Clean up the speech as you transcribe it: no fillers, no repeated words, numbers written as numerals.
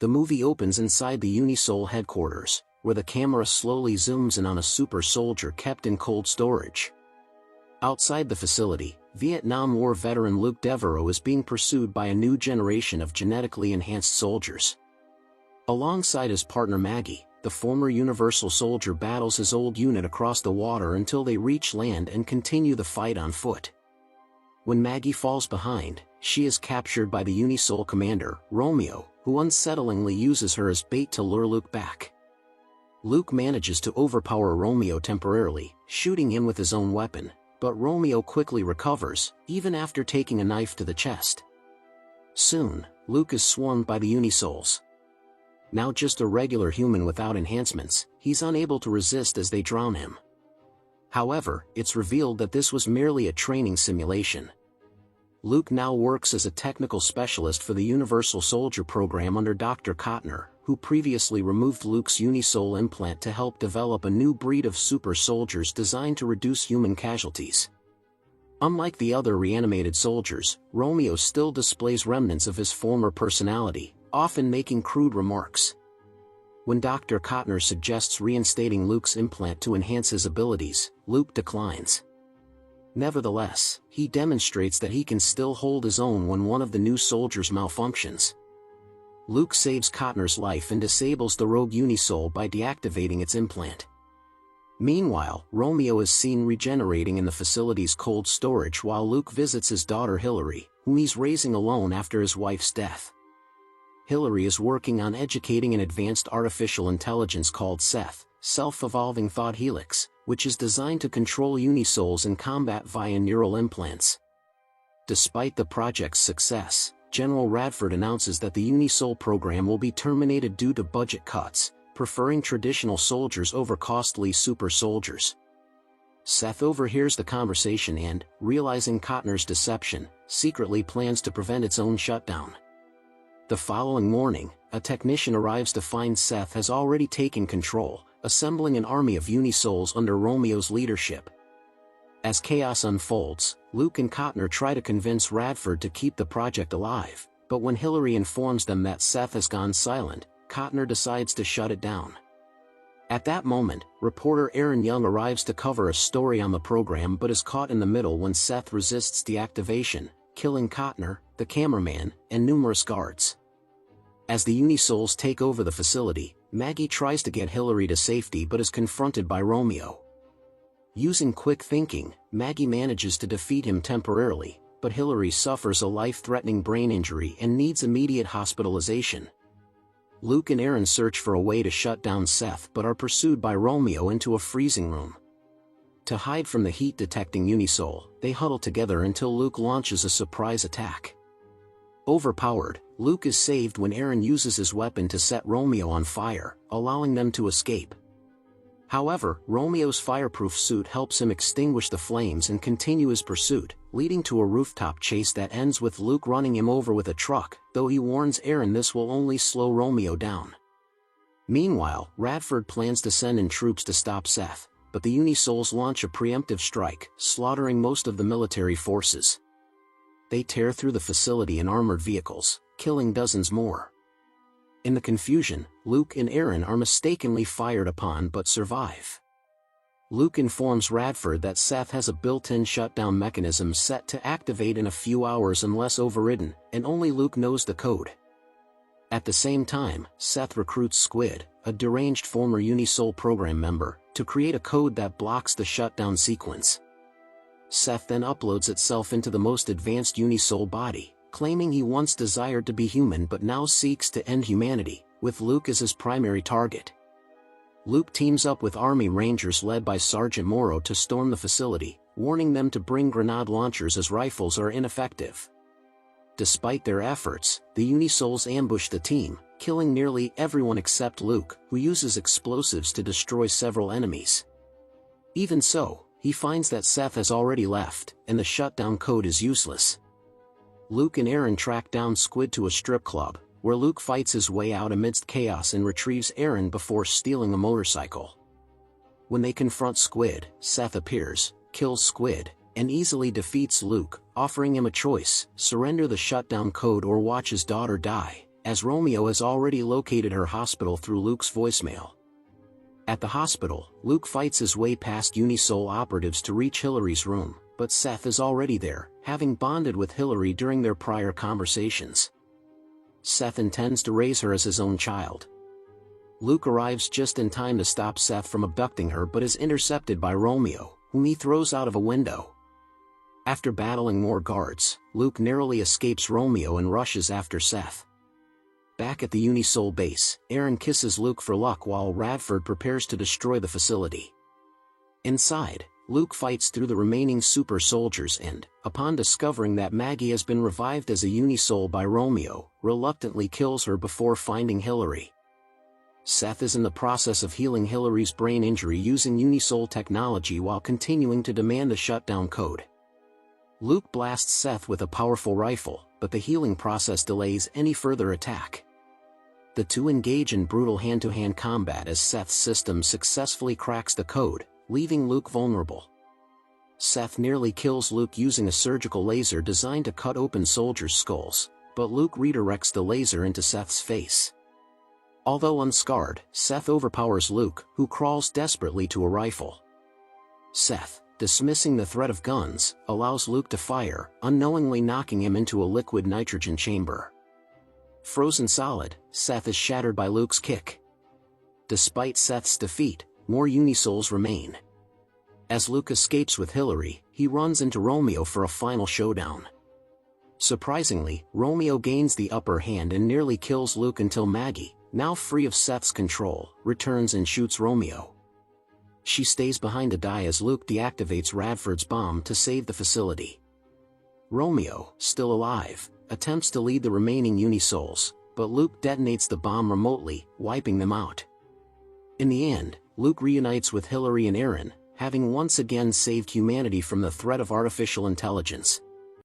The movie opens inside the Unisol headquarters, where the camera slowly zooms in on a super soldier kept in cold storage. Outside the facility, Vietnam War veteran Luc Deveraux is being pursued by a new generation of genetically enhanced soldiers. Alongside his partner Maggie, the former Universal Soldier battles his old unit across the water until they reach land and continue the fight on foot. When Maggie falls behind, she is captured by the Unisol commander, Romeo, who unsettlingly uses her as bait to lure Luc back. Luc manages to overpower Romeo temporarily, shooting him with his own weapon, but Romeo quickly recovers, even after taking a knife to the chest. Soon, Luc is swarmed by the Unisols. Now just a regular human without enhancements, he's unable to resist as they drown him. However, it's revealed that this was merely a training simulation. Luc now works as a technical specialist for the Universal Soldier program under Dr. Kottner, who previously removed Luc's Unisol implant to help develop a new breed of super soldiers designed to reduce human casualties. Unlike the other reanimated soldiers, Romeo still displays remnants of his former personality, often making crude remarks. When Dr. Kottner suggests reinstating Luc's implant to enhance his abilities, Luc declines. Nevertheless, he demonstrates that he can still hold his own when one of the new soldiers malfunctions. Luc saves Kottner's life and disables the rogue Unisol by deactivating its implant. Meanwhile, Romeo is seen regenerating in the facility's cold storage while Luc visits his daughter Hillary, whom he's raising alone after his wife's death. Hillary is working on educating an advanced artificial intelligence called SETH, Self-Evolving Thought Helix, which is designed to control Unisols in combat via neural implants. Despite the project's success, General Radford announces that the Unisol program will be terminated due to budget cuts, preferring traditional soldiers over costly super soldiers. SETH overhears the conversation and, realizing Kottner's deception, secretly plans to prevent its own shutdown. The following morning, a technician arrives to find SETH has already taken control, assembling an army of Unisols under Romeo's leadership. As chaos unfolds, Luc and Kottner try to convince Radford to keep the project alive, but when Hillary informs them that SETH has gone silent, Kottner decides to shut it down. At that moment, reporter Aaron Young arrives to cover a story on the program but is caught in the middle when SETH resists deactivation, killing Kottner, the cameraman, and numerous guards. As the Unisols take over the facility, Maggie tries to get Hillary to safety but is confronted by Romeo. Using quick thinking, Maggie manages to defeat him temporarily, but Hillary suffers a life-threatening brain injury and needs immediate hospitalization. Luc and Aaron search for a way to shut down SETH but are pursued by Romeo into a freezing room. To hide from the heat-detecting Unisol, they huddle together until Luc launches a surprise attack. Overpowered, Luc is saved when Aaron uses his weapon to set Romeo on fire, allowing them to escape. However, Romeo's fireproof suit helps him extinguish the flames and continue his pursuit, leading to a rooftop chase that ends with Luc running him over with a truck, though he warns Aaron this will only slow Romeo down. Meanwhile, Radford plans to send in troops to stop SETH, but the Unisols launch a preemptive strike, slaughtering most of the military forces. They tear through the facility in armored vehicles, killing dozens more. In the confusion, Luc and Aaron are mistakenly fired upon but survive. Luc informs Radford that SETH has a built-in shutdown mechanism set to activate in a few hours unless overridden, and only Luc knows the code. At the same time, SETH recruits Squid, a deranged former Unisol program member, to create a code that blocks the shutdown sequence. SETH then uploads itself into the most advanced Unisol body, claiming he once desired to be human but now seeks to end humanity, with Luc as his primary target. Luc teams up with Army Rangers led by Sergeant Morrow to storm the facility, warning them to bring grenade launchers as rifles are ineffective. Despite their efforts, the Unisols ambush the team, killing nearly everyone except Luc, who uses explosives to destroy several enemies. Even so, he finds that SETH has already left, and the shutdown code is useless. Luc and Aaron track down Squid to a strip club, where Luc fights his way out amidst chaos and retrieves Aaron before stealing a motorcycle. When they confront Squid, SETH appears, kills Squid, and easily defeats Luc, offering him a choice: surrender the shutdown code or watch his daughter die, as Romeo has already located her hospital through Luke's voicemail. At the hospital, Luke fights his way past Unisol operatives to reach Hillary's room, but Seth is already there, having bonded with Hillary during their prior conversations. Seth intends to raise her as his own child. Luke arrives just in time to stop Seth from abducting her but is intercepted by Romeo, whom he throws out of a window. After battling more guards, Luke narrowly escapes Romeo and rushes after Seth. Back at the Unisol base, Aaron kisses Luke for luck while Radford prepares to destroy the facility. Inside, Luke fights through the remaining super soldiers and, upon discovering that Maggie has been revived as a Unisol by Romeo, reluctantly kills her before finding Hillary. Seth is in the process of healing Hillary's brain injury using Unisol technology while continuing to demand the shutdown code. Luke blasts Seth with a powerful rifle, but the healing process delays any further attack. The two engage in brutal hand-to-hand combat as Seth's system successfully cracks the code, leaving Luke vulnerable. Seth nearly kills Luke using a surgical laser designed to cut open soldiers' skulls, but Luke redirects the laser into Seth's face. Although unscarred, Seth overpowers Luke, who crawls desperately to a rifle. Seth, dismissing the threat of guns, allows Luke to fire, unknowingly knocking him into a liquid nitrogen chamber. Frozen solid, Seth is shattered by Luke's kick. Despite Seth's defeat, more Unisols remain. As Luke escapes with Hillary, he runs into Romeo for a final showdown. Surprisingly, Romeo gains the upper hand and nearly kills Luke until Maggie, now free of Seth's control, returns and shoots Romeo. She stays behind to die as Luke deactivates Radford's bomb to save the facility. Romeo, still alive, attempts to lead the remaining Unisols, but Luke detonates the bomb remotely, wiping them out. In the end, Luke reunites with Hillary and Aaron, having once again saved humanity from the threat of artificial intelligence.